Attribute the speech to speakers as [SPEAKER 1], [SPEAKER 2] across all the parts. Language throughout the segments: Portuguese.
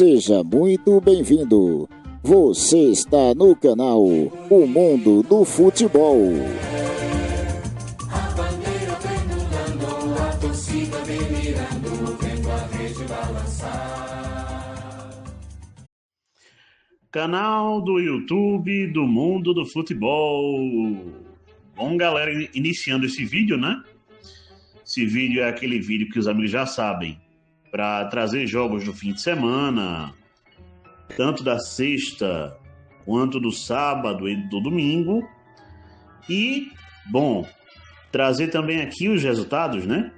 [SPEAKER 1] Seja muito bem-vindo. Você está no canal O Mundo do Futebol.
[SPEAKER 2] A bandeira pendulando, a torcida delirando, vendo a rede balançar.
[SPEAKER 3] Canal do YouTube do Mundo do Futebol. Bom, galera, iniciando esse vídeo, né? Esse vídeo é aquele vídeo que os amigos já sabem, para trazer jogos do fim de semana, tanto da sexta quanto do sábado e do domingo. E, bom, trazer também aqui os resultados, né,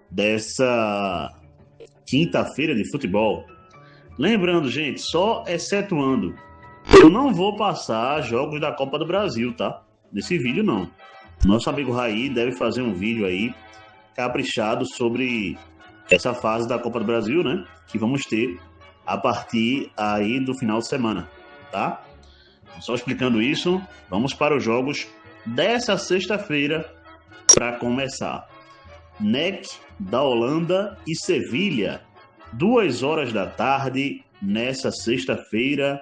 [SPEAKER 3] dessa quinta-feira de futebol. Lembrando, gente, só excetuando, eu não vou passar jogos da Copa do Brasil, tá? Nesse vídeo, não. Nosso amigo Raí deve fazer um vídeo aí caprichado sobre essa fase da Copa do Brasil, né? Que vamos ter a partir aí do final de semana, tá? Só explicando isso, vamos para os jogos dessa sexta-feira para começar. NEC da Holanda e Sevilha, 2 horas da tarde nessa sexta-feira,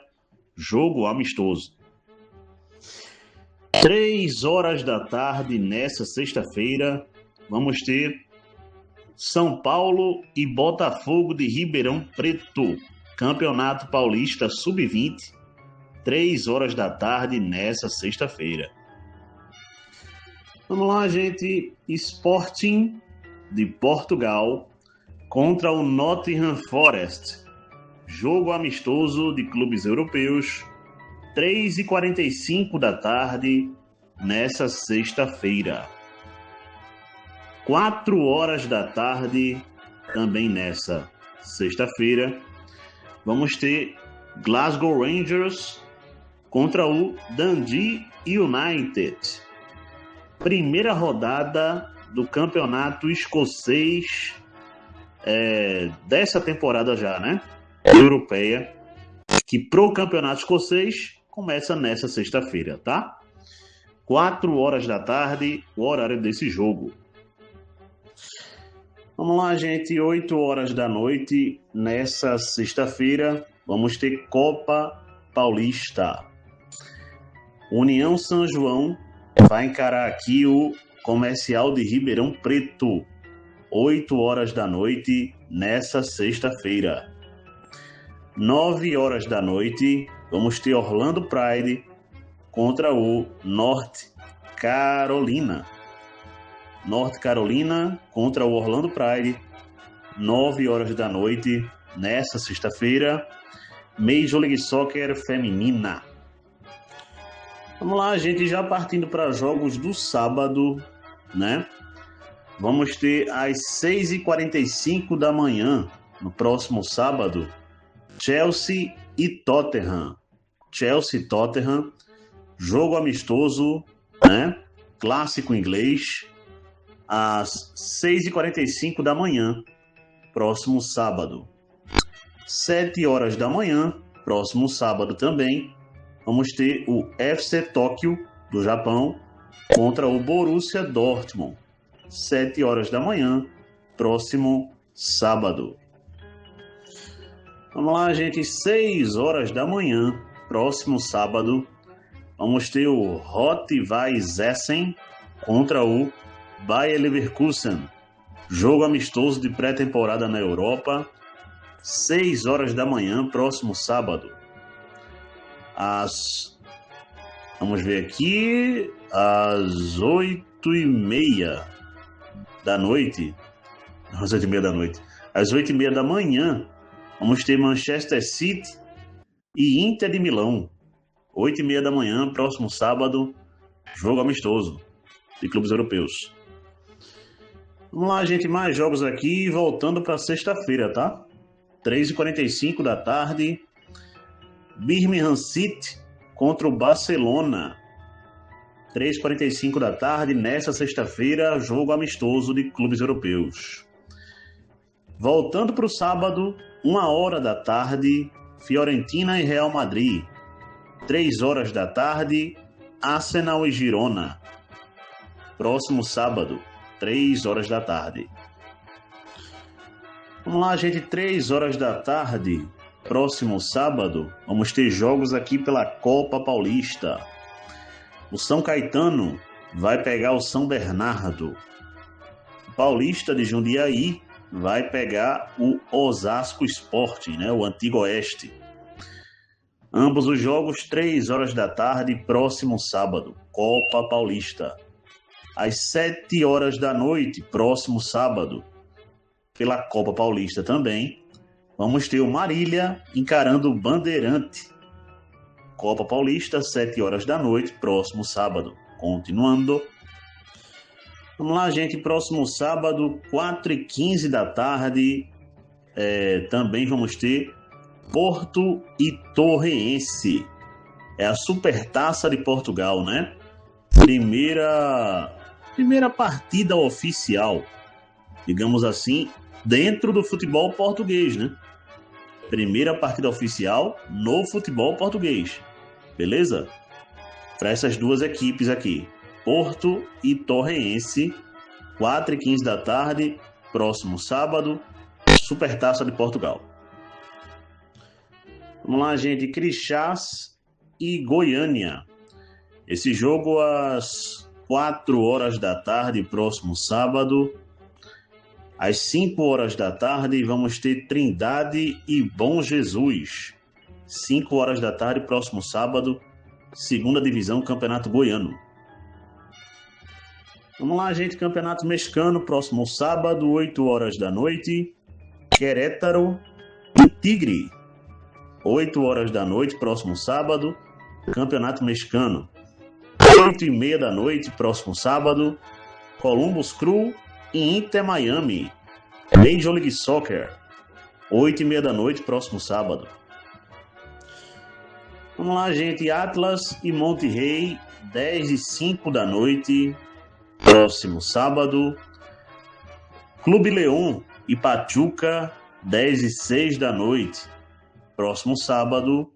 [SPEAKER 3] jogo amistoso. 3 horas da tarde nessa sexta-feira, vamos ter São Paulo e Botafogo de Ribeirão Preto, Campeonato Paulista Sub-20, 3 horas da tarde nessa sexta-feira. Vamos lá, gente. Sporting de Portugal contra o Nottingham Forest, jogo amistoso de clubes europeus, 3h45 da tarde nessa sexta-feira. 4 horas da tarde, também nessa sexta-feira, vamos ter Glasgow Rangers contra o Dundee United. Primeira rodada do campeonato escocês dessa temporada já, né? Europeia, que pro campeonato escocês começa nessa sexta-feira, tá? 4 horas da tarde, o horário desse jogo. Vamos lá, gente, 8 horas da noite, nessa sexta-feira, vamos ter Copa Paulista. União São João vai encarar aqui o Comercial de Ribeirão Preto, 8 horas da noite, nessa sexta-feira. 9 horas da noite, vamos ter Orlando Pride contra o North Carolina. North Carolina contra o Orlando Pride, 9 horas da noite, nessa sexta-feira, Major League Soccer feminina. Vamos lá, gente, já partindo para jogos do sábado, né? Vamos ter às 6h45 da manhã, no próximo sábado, Chelsea e Tottenham. Chelsea e Tottenham, jogo amistoso, né? Clássico inglês, às 6h45 da manhã, próximo sábado. 7 horas da manhã, próximo sábado também, vamos ter o FC Tóquio, do Japão, contra o Borussia Dortmund. 7 horas da manhã, próximo sábado. Vamos lá, gente, 6 horas da manhã, próximo sábado, vamos ter o Rot-Weiss Essen contra o Bayer Leverkusen, jogo amistoso de pré-temporada na Europa, 6 horas da manhã, próximo sábado. Vamos ver aqui, às 8h30 da noite, às 8h30 da noite, às 8h30 da manhã, vamos ter Manchester City e Inter de Milão, 8h30 da manhã, próximo sábado, jogo amistoso de clubes europeus. Vamos lá, gente, mais jogos aqui, voltando para sexta-feira, tá? 3h45 da tarde, Birmingham City contra o Barcelona. 3h45 da tarde, nessa sexta-feira, jogo amistoso de clubes europeus. Voltando para o sábado, 1 hora da tarde, Fiorentina e Real Madrid. 3 horas da tarde, Arsenal e Girona. Próximo sábado, 3 horas da tarde. Vamos lá, gente, 3 horas da tarde, próximo sábado, vamos ter jogos aqui pela Copa Paulista. O São Caetano vai pegar o São Bernardo. O Paulista de Jundiaí vai pegar o Osasco Sport, né? O Antigo Oeste. Ambos os jogos, 3 horas da tarde, próximo sábado, Copa Paulista. Às 7 horas da noite, próximo sábado, pela Copa Paulista também, vamos ter o Marília encarando o Bandeirante. Copa Paulista, 7 horas da noite, próximo sábado. Continuando. Vamos lá, gente, próximo sábado, 4h15 da tarde, também vamos ter Porto e Torreense. É a Supertaça de Portugal, né? Primeira partida oficial, digamos assim, dentro do futebol português, né? Primeira partida oficial no futebol português. Beleza? Para essas duas equipes aqui, Porto e Torreense, 4h15 da tarde, próximo sábado, Supertaça de Portugal. Vamos lá, gente, Crixás e Goiânia. Esse jogo às 4 horas da tarde, próximo sábado. Às 5 horas da tarde, vamos ter Trindade e Bom Jesus. 5 horas da tarde, próximo sábado, segunda divisão, Campeonato Goiano. Vamos lá, gente, Campeonato Mexicano, próximo sábado, 8 horas da noite, Querétaro e Tigre. 8 horas da noite, próximo sábado, Campeonato Mexicano. 8h30 da noite, próximo sábado, Columbus Crew e Inter Miami. Major League Soccer. 8h30 da noite, próximo sábado. Vamos lá, gente, Atlas e Monterrey, 10h05 da noite, próximo sábado. Clube León e Pachuca, 10h06 da noite, próximo sábado.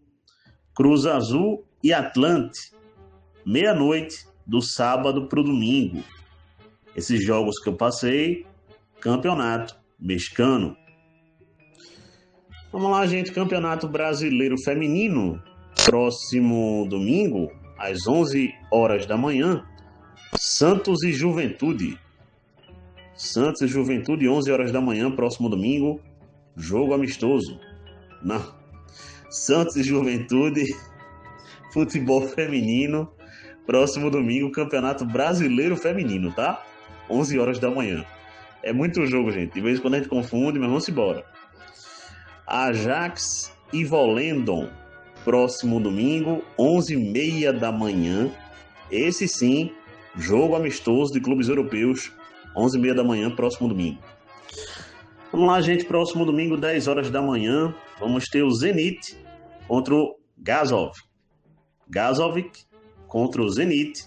[SPEAKER 3] Cruz Azul e Atlante, meia-noite do sábado para o domingo. Esses jogos que eu passei, Campeonato Mexicano. Vamos lá, gente, Campeonato Brasileiro Feminino, próximo domingo, às 11 horas da manhã, Santos e Juventude. Santos e Juventude, 11 horas da manhã, próximo domingo, jogo amistoso. Não. Santos e Juventude, futebol feminino, próximo domingo, Campeonato Brasileiro Feminino, tá? 11 horas da manhã. É muito jogo, gente. De vez em quando a gente confunde, mas vamos embora. Ajax e Volendam, próximo domingo, 11h30 da manhã. Esse sim, jogo amistoso de clubes europeus, 11h30 da manhã, próximo domingo. Vamos lá, gente, próximo domingo, 10 horas da manhã, vamos ter o Zenit contra o Gazov. Gazovik contra o Zenit,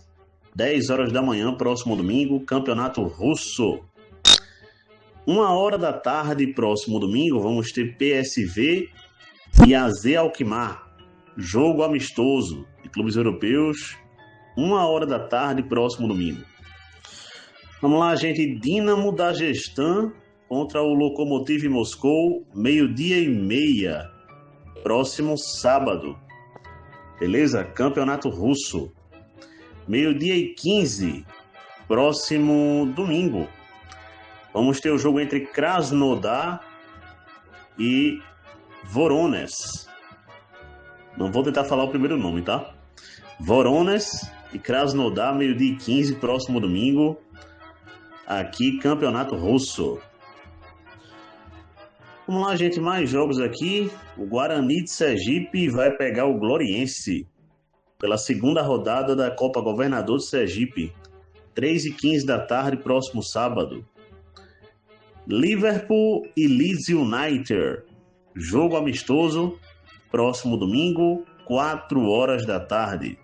[SPEAKER 3] 10 horas da manhã, próximo domingo, Campeonato Russo. 1h da tarde, próximo domingo, vamos ter PSV e AZ Alkmaar. Jogo amistoso de clubes europeus, 1h da tarde, próximo domingo. Vamos lá, gente, Dinamo Dagestan contra o Lokomotiv Moscou, 12h30, próximo sábado. Beleza? Campeonato Russo. 12h15, próximo domingo. Vamos ter o jogo entre Krasnodar e Voronezh. Não vou tentar falar o primeiro nome, tá? Voronezh e Krasnodar, 12h15, próximo domingo. Aqui, Campeonato Russo. Vamos lá, gente, mais jogos aqui. O Guarani de Sergipe vai pegar o Gloriense pela segunda rodada da Copa Governador de Sergipe. 3h15 da tarde, próximo sábado. Liverpool e Leeds United. Jogo amistoso, próximo domingo, 4 horas da tarde.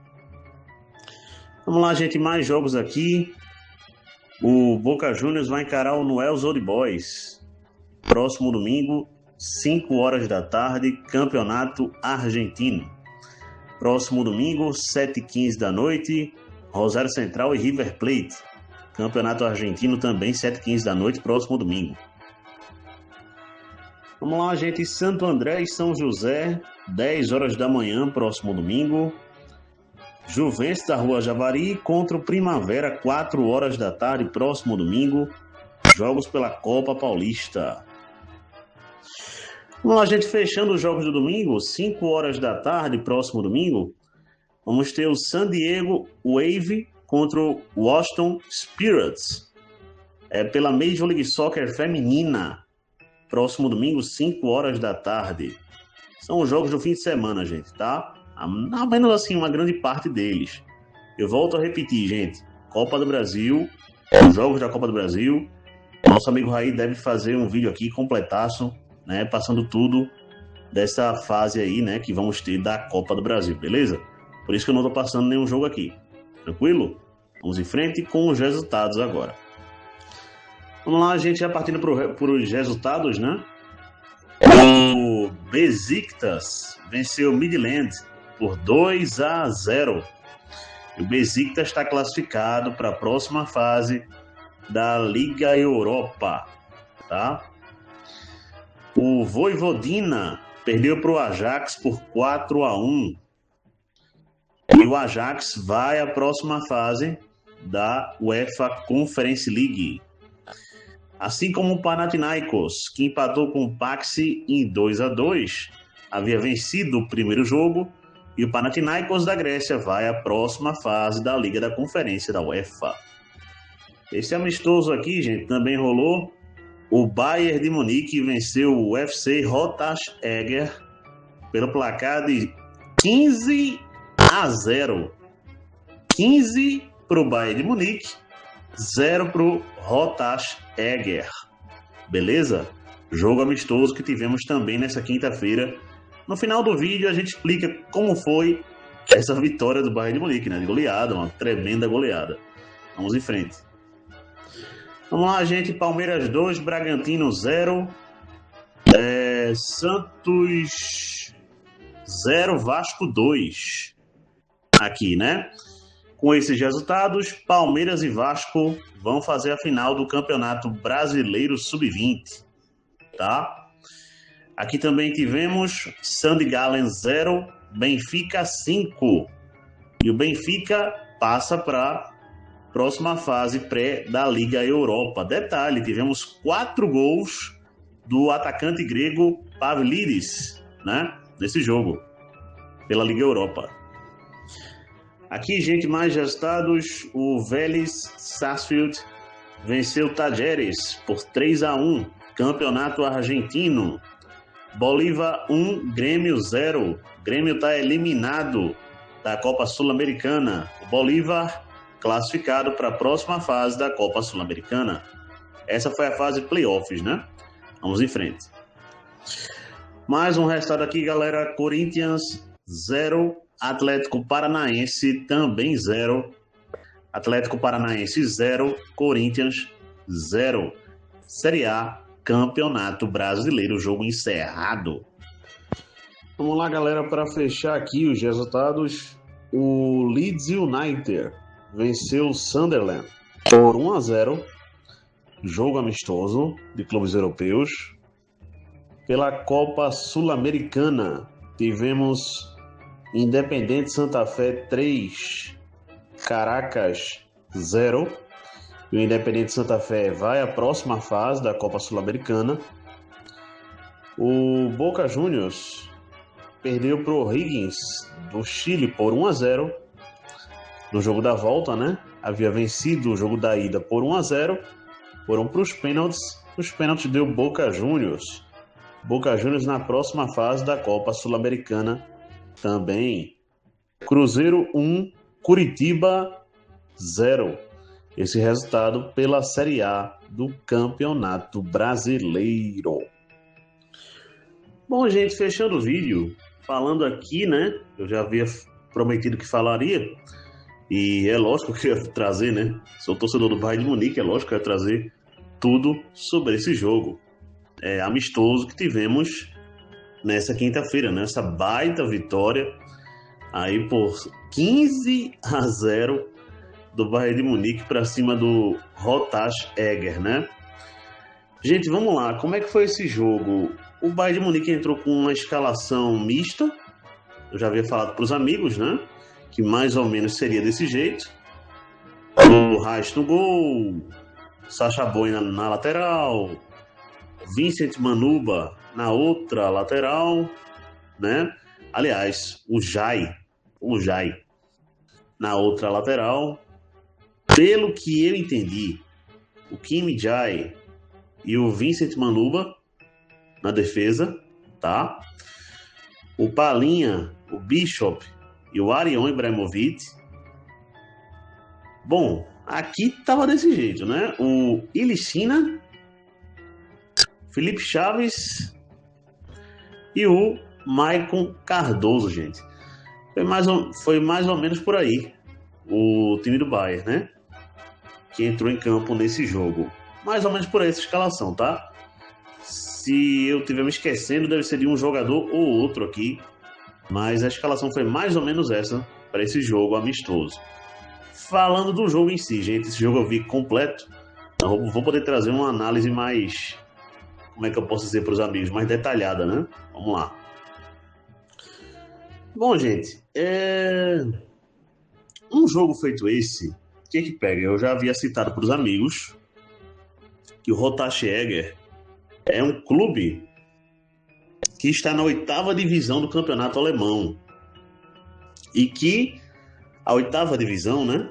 [SPEAKER 3] Vamos lá, gente, mais jogos aqui. O Boca Juniors vai encarar o Newell's Old Boys. Próximo domingo, 5 horas da tarde, Campeonato Argentino. Próximo domingo, 7h15 da noite, Rosário Central e River Plate. Campeonato Argentino também, 7h15 da noite, próximo domingo. Vamos lá, gente. Santo André e São José, 10 horas da manhã, próximo domingo. Juventus da Rua Javari contra o Primavera, 4 horas da tarde, próximo domingo. Jogos pela Copa Paulista. Vamos lá, gente. Fechando os jogos do domingo, 5 horas da tarde, próximo domingo. Vamos ter o San Diego Wave contra o Washington Spirits. Pela Major League Soccer feminina. Próximo domingo, 5 horas da tarde. São os jogos do fim de semana, gente, tá? Ao menos assim, uma grande parte deles. Eu volto a repetir, gente. Copa do Brasil, os jogos da Copa do Brasil. Nosso amigo Raí deve fazer um vídeo aqui completaço, né? Passando tudo dessa fase aí, né? Que vamos ter da Copa do Brasil, beleza? Por isso que eu não tô passando nenhum jogo aqui. Tranquilo? Vamos em frente com os resultados agora. Vamos lá, gente, já partindo por os resultados, né? O Besiktas venceu o Midland por 2-0. E o Besiktas está classificado para a próxima fase da Liga Europa, tá? O Vojvodina perdeu para o Ajax por 4-1. E o Ajax vai à próxima fase da UEFA Conference League. Assim como o Panathinaikos, que empatou com o Paxi em 2-2, havia vencido o primeiro jogo, e o Panathinaikos da Grécia vai à próxima fase da Liga da Conferência da UEFA. Esse amistoso aqui, gente, também rolou. O Bayern de Munique venceu o UFC Rotas Eger pelo placar de 15-0. 15 para o Bayern de Munique, 0 para o Rotas Eger. Beleza? Jogo amistoso que tivemos também nessa quinta-feira. No final do vídeo a gente explica como foi essa vitória do Bayern de Munique, né? De goleada, uma tremenda goleada. Vamos em frente. Vamos lá, gente. Palmeiras 2, Bragantino 0. Santos 0, Vasco 2. Aqui, né? Com esses resultados, Palmeiras e Vasco vão fazer a final do Campeonato Brasileiro Sub-20, tá? Aqui também tivemos Sandy Gallen 0, Benfica 5. E o Benfica passa para a próxima fase pré da Liga Europa. Detalhe, tivemos 4 gols do atacante grego Pavlidis, né? Nesse jogo, pela Liga Europa. Aqui, gente, mais resultados. O Vélez Sarsfield venceu o Tajeres por 3-1. Campeonato Argentino. Bolívar 1, Grêmio 0. Grêmio está eliminado da Copa Sul-Americana. O Bolívar classificado para a próxima fase da Copa Sul-Americana. Essa foi a fase playoffs, né? Vamos em frente. Mais um resultado aqui, galera. Corinthians 0. Atlético Paranaense também 0. Atlético Paranaense 0. Corinthians 0. Série A, Campeonato Brasileiro, jogo encerrado. Vamos lá, galera, para fechar aqui os resultados. O Leeds United venceu o Sunderland por 1-0. Jogo amistoso de clubes europeus. Pela Copa Sul-Americana, tivemos Independente Santa Fé 3, Caracas 0. E o Independente Santa Fé vai à próxima fase da Copa Sul-Americana. O Boca Juniors perdeu para o Higgins do Chile por 1-0 no jogo da volta, né? Havia vencido o jogo da ida por 1-0. Foram para os pênaltis. Os pênaltis deu Boca Juniors. Boca Juniors na próxima fase da Copa Sul-Americana também. Cruzeiro 1, Curitiba 0. Esse resultado pela Série A do Campeonato Brasileiro. Bom, gente, fechando o vídeo, falando aqui, né? Eu já havia prometido que falaria. E é lógico que eu ia trazer, né? Sou torcedor do Bayern de Munique, é lógico que eu ia trazer tudo sobre esse jogo amistoso que tivemos nessa quinta-feira, nessa baita vitória aí por 15-0 do Bayern de Munique para cima do Rotas Eger, né? Gente, vamos lá. Como é que foi esse jogo? O Bayern de Munique entrou com uma escalação mista. Eu já havia falado para os amigos, né? Que mais ou menos seria desse jeito. O Reis no gol, Sacha Boey na lateral, Vincent Manuba na outra lateral, né? Aliás, o Jai na outra lateral. Pelo que eu entendi, o Kim Jai e o Vincent Manuba na defesa, tá? O Palinha, o Bishop e o Arion Ibrahimovic. Bom, aqui tava desse jeito, né? O Ilicina, Felipe Chaves e o Maicon Cardoso, gente. Foi mais ou menos por aí o time do Bayern, né? Que entrou em campo nesse jogo. Mais ou menos por aí essa escalação, tá? Se eu estiver me esquecendo, deve ser de um jogador ou outro aqui. Mas a escalação foi mais ou menos essa para esse jogo amistoso. Falando do jogo em si, gente, esse jogo eu vi completo. Então vou poder trazer uma análise mais, como é que eu posso dizer para os amigos, mais detalhada, né? Vamos lá. Bom, gente, um jogo feito esse, o que pega? Eu já havia citado para os amigos que o Rotashe Eger é um clube que está na 8ª divisão do campeonato alemão. E que a 8ª divisão, né,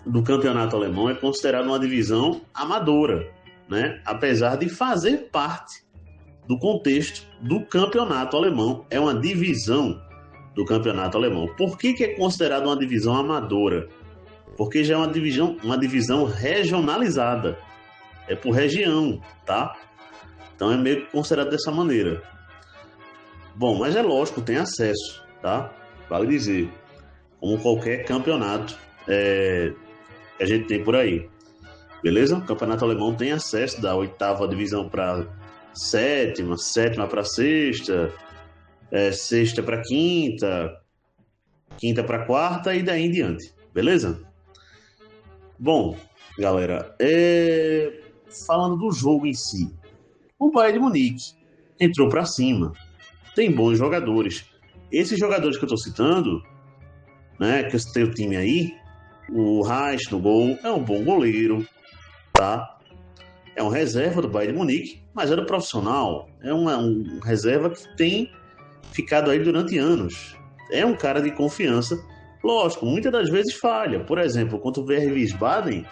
[SPEAKER 3] do campeonato alemão é considerada uma divisão amadora, né? Apesar de fazer parte do contexto do campeonato alemão, é uma divisão do campeonato alemão. Por que é considerada uma divisão amadora? Porque já é uma divisão regionalizada, é por região, tá? Então é meio que considerado dessa maneira. Bom, mas é lógico, tem acesso, tá? Vale dizer, como qualquer campeonato que a gente tem por aí. Beleza? O campeonato alemão tem acesso da 8ª divisão para 7ª, 7ª para 6ª, 6ª para 5ª, 5ª para 4ª e daí em diante. Beleza? Bom, galera, falando do jogo em si, o Bayern de Munique entrou para cima. Tem bons jogadores. Esses jogadores que eu estou citando, né, que eu citei o time aí, o Reis no gol, é um bom goleiro, tá? É um reserva do Bayern de Munique, mas é do profissional. É um reserva que tem ficado aí durante anos. É um cara de confiança. Lógico, muitas das vezes falha. Por exemplo, contra o VfB Wiesbaden,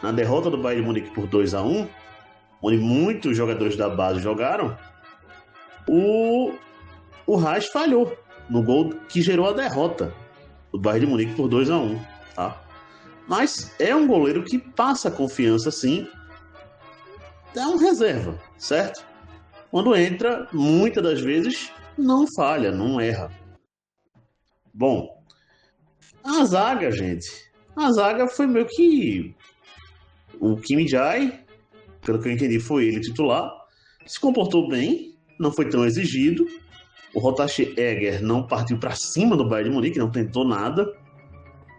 [SPEAKER 3] na derrota do Bayern de Munique por 2-1, onde muitos jogadores da base jogaram, o Reis falhou no gol que gerou a derrota do Bayern de Munique por 2-1, tá? Mas é um goleiro que passa confiança, sim. É um reserva, certo? Quando entra, muitas das vezes não falha, não erra. Bom, a zaga, gente. A zaga foi meio que o Kim Jai, pelo que eu entendi, foi ele titular. Se comportou bem, não foi tão exigido. O Rotashe Eger não partiu para cima do Bayern de Munique, não tentou nada.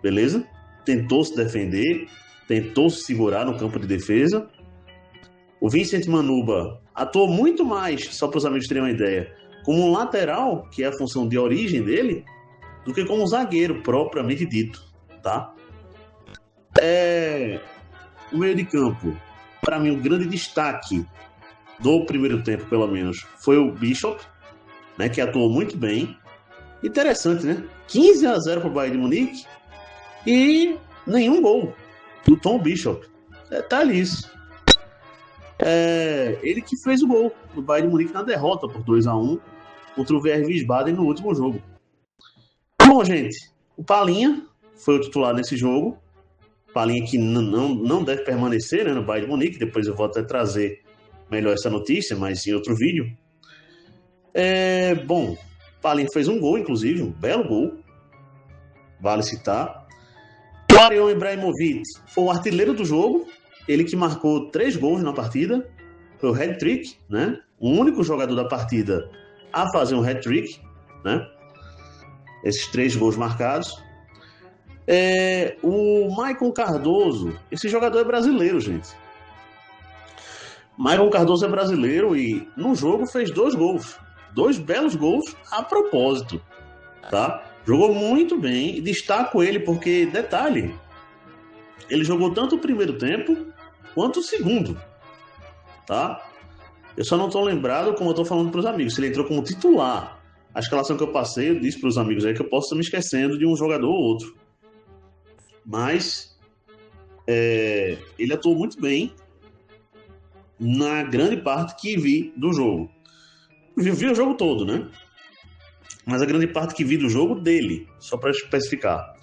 [SPEAKER 3] Beleza? Tentou se defender, tentou se segurar no campo de defesa. O Vincent Manuba atuou muito mais, só para os amigos terem uma ideia, como um lateral, que é a função de origem dele, do que como um zagueiro propriamente dito, tá? O meio de campo, para mim, o grande destaque do primeiro tempo, pelo menos, foi o Bishop, né, que atuou muito bem. Interessante, né? 15-0 para o Bayern de Munique e nenhum gol do Tom Bishop. Detalhe isso. Ele que fez o gol do Bayern de Munique na derrota por 2-1 contra o VfB Wiesbaden no último jogo. Bom, gente, o Palinha foi o titular nesse jogo. Palinha que não deve permanecer, né, no Bayern de Munique. Depois eu vou até trazer melhor essa notícia, mas em outro vídeo. Bom, Palinha fez um gol, inclusive, um belo gol. Vale citar. O Arion Ibrahimovic foi o artilheiro do jogo. Ele que marcou 3 gols na partida. Foi o hat-trick, né? O único jogador da partida a fazer um hat-trick, né? Esses 3 gols marcados. O Maicon Cardoso, esse jogador é brasileiro, gente. Maicon Cardoso é brasileiro e no jogo fez 2 gols. 2 belos gols a propósito, tá? Jogou muito bem e destaco ele porque, detalhe, ele jogou tanto o primeiro tempo quanto o segundo, tá? Eu só não tô lembrado, como eu tô falando pros amigos, se ele entrou como titular. A escalação que eu passei, eu disse pros amigos aí que eu posso estar me esquecendo de um jogador ou outro. Mas ele atuou muito bem na grande parte que vi do jogo. Vi o jogo todo, né? Mas a grande parte que vi do jogo dele, só para especificar.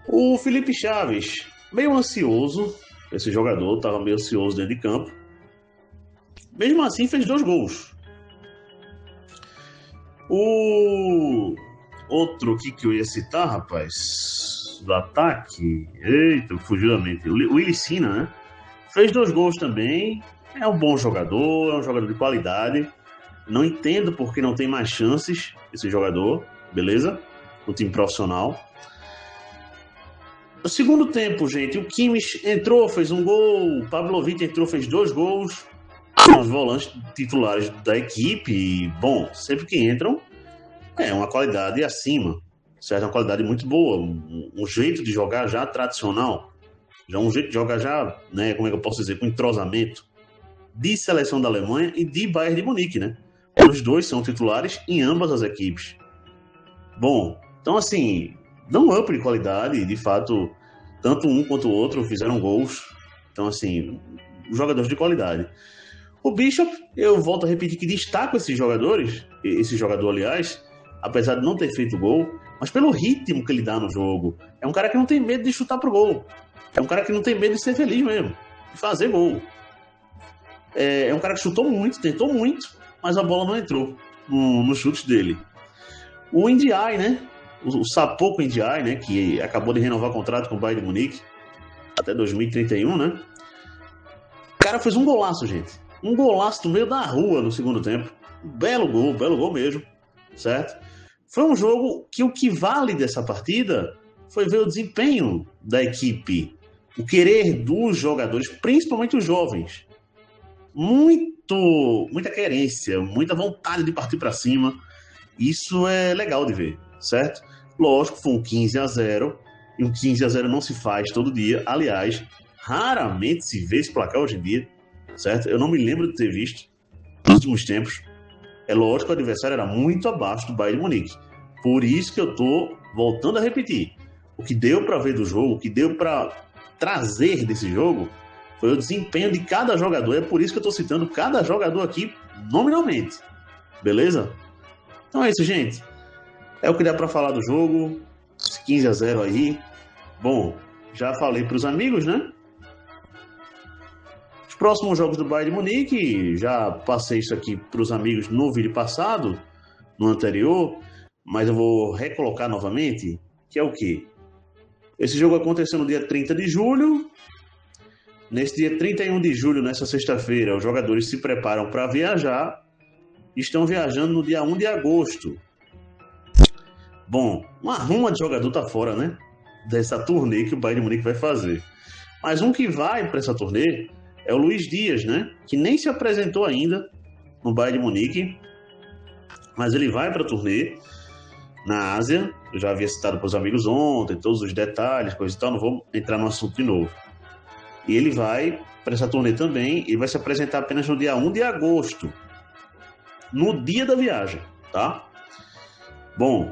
[SPEAKER 3] O Felipe Chaves, meio ansioso, esse jogador estava meio ansioso dentro de campo. Mesmo assim, fez 2 gols. O outro que eu ia citar, rapaz, do ataque, eita, fugiu da mente. O Ilicina, né? Fez 2 gols também. É um bom jogador, é um jogador de qualidade. Não entendo por que não tem mais chances esse jogador, beleza? No time profissional. No segundo tempo, gente, o Kimmich entrou, fez 1 gol. O Pavlovic entrou, fez 2 gols. São os volantes titulares da equipe. E, bom, sempre que entram, é uma qualidade acima. Certo? É uma qualidade muito boa. Um jeito de jogar já tradicional. Já um jeito de jogar já, né, como é que eu posso dizer, com entrosamento de seleção da Alemanha e de Bayern de Munique, né? Os dois são titulares em ambas as equipes. Bom, então assim, dão um up de qualidade, de fato, tanto um quanto o outro fizeram gols. Então assim, jogadores de qualidade. O Bishop, eu volto a repetir que destaco esses jogadores, esse jogador, aliás, apesar de não ter feito gol, mas pelo ritmo que ele dá no jogo. É um cara que não tem medo de chutar pro gol. É um cara que não tem medo de ser feliz mesmo, de fazer gol. É um cara que chutou muito, tentou muito, mas a bola não entrou nos chutes dele. O Ndiaye, né? O Sapoko Ndiaye, né? Que acabou de renovar o contrato com o Bayern de Munique até 2031, né? O cara fez um golaço, gente. Um golaço no meio da rua no segundo tempo. Belo gol mesmo, certo? Foi um jogo que o que vale dessa partida foi ver o desempenho da equipe, o querer dos jogadores, principalmente os jovens. Muita querência, muita vontade de partir para cima. Isso é legal de ver, certo? Lógico, foi um 15-0, e um 15-0 não se faz todo dia. Aliás, raramente se vê esse placar hoje em dia, certo? Eu não me lembro de ter visto nos últimos tempos. É lógico que o adversário era muito abaixo do Bayern de Munique. Por isso que eu tô voltando a repetir. O que deu para ver do jogo, o que deu para trazer desse jogo, foi o desempenho de cada jogador. É por isso que eu tô citando cada jogador aqui nominalmente. Beleza? Então é isso, gente. É o que dá para falar do jogo. 15-0 aí. Bom, já falei para os amigos, né? Os próximos jogos do Bayern de Munique, já passei isso aqui para os amigos no vídeo passado, no anterior, mas eu vou recolocar novamente, que é o quê? Esse jogo aconteceu no dia 30 de julho. Nesse dia 31 de julho, nessa sexta-feira, os jogadores se preparam para viajar. Estão viajando no dia 1 de agosto. Bom, uma ruma de jogador tá fora, né? Dessa turnê que o Bayern de Munique vai fazer. Mas um que vai para essa turnê é o Luiz Dias, né? Que nem se apresentou ainda no Bayern de Munique. Mas ele vai para a turnê na Ásia. Eu já havia citado para os amigos ontem, todos os detalhes, coisa e tal. Não vou entrar no assunto de novo. E ele vai para essa turnê também e vai se apresentar apenas no dia 1 de agosto. No dia da viagem, tá? Bom,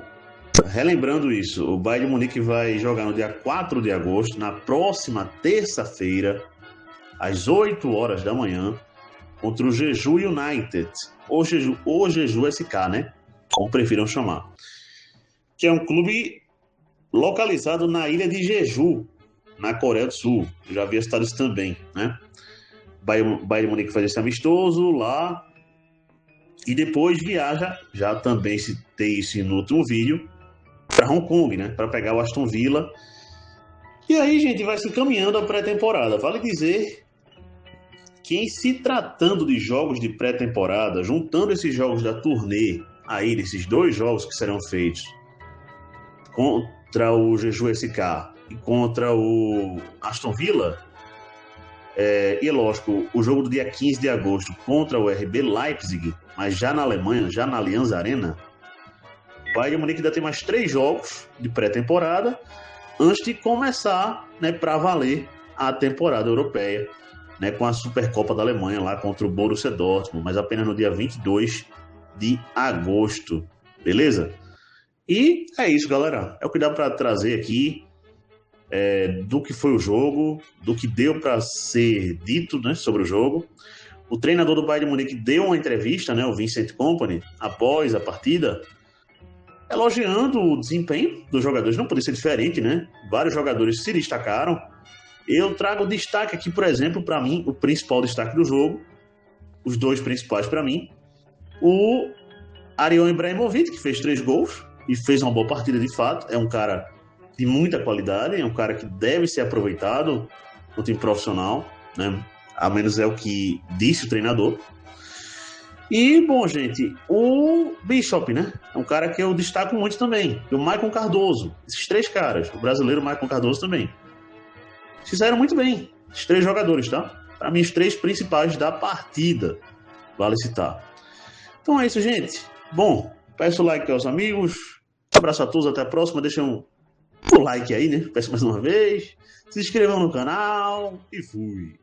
[SPEAKER 3] relembrando isso, o Bayern de Munique vai jogar no dia 4 de agosto, na próxima terça-feira, às 8 horas da manhã, contra o Jeju United, ou Jeju SK, né? Como prefiram chamar. Que é um clube localizado na ilha de Jeju, na Coreia do Sul. Eu já havia citado isso também, né? Bayern de Munique faz esse amistoso lá e depois viaja, já também citei isso no último vídeo, para Hong Kong, né? Para pegar o Aston Villa. E aí, gente, vai se encaminhando a pré-temporada. Vale dizer que, em se tratando de jogos de pré-temporada, juntando esses jogos da turnê aí, desses 2 jogos que serão feitos contra o Jeju SK e contra o Aston Villa, E lógico, o jogo do dia 15 de agosto contra o RB Leipzig, mas já na Alemanha, já na Allianz Arena, o Bayern de Munique ainda tem mais 3 jogos de pré-temporada antes de começar, né, para valer a temporada europeia, né, com a Supercopa da Alemanha lá contra o Borussia Dortmund, mas apenas no dia 22 de agosto, beleza? E é isso, galera. É o que dá para trazer aqui do que foi o jogo, do que deu para ser dito, né, sobre o jogo. O treinador do Bayern de Munique deu uma entrevista, né, o Vincent Kompany, após a partida, elogiando o desempenho dos jogadores. Não poderia ser diferente, né? Vários jogadores se destacaram. Eu trago destaque aqui, por exemplo, para mim, o principal destaque do jogo, os 2 principais para mim, o Arion Ibrahimovic, que fez 3 gols e fez uma boa partida de fato. É um cara de muita qualidade, é um cara que deve ser aproveitado no time profissional, né? Ao menos é o que disse o treinador. E, bom, gente, o Bishop, né? É um cara que eu destaco muito também. E o Maicon Cardoso. Esses 3 caras. O brasileiro Maicon Cardoso também. Fizeram muito bem. Esses 3 jogadores, tá? Para mim, os 3 principais da partida. Vale citar. Então é isso, gente. Bom, peço o like aos amigos. Um abraço a todos, até a próxima. Deixa um like aí, né? Peço mais uma vez. Se inscrevam no canal e fui.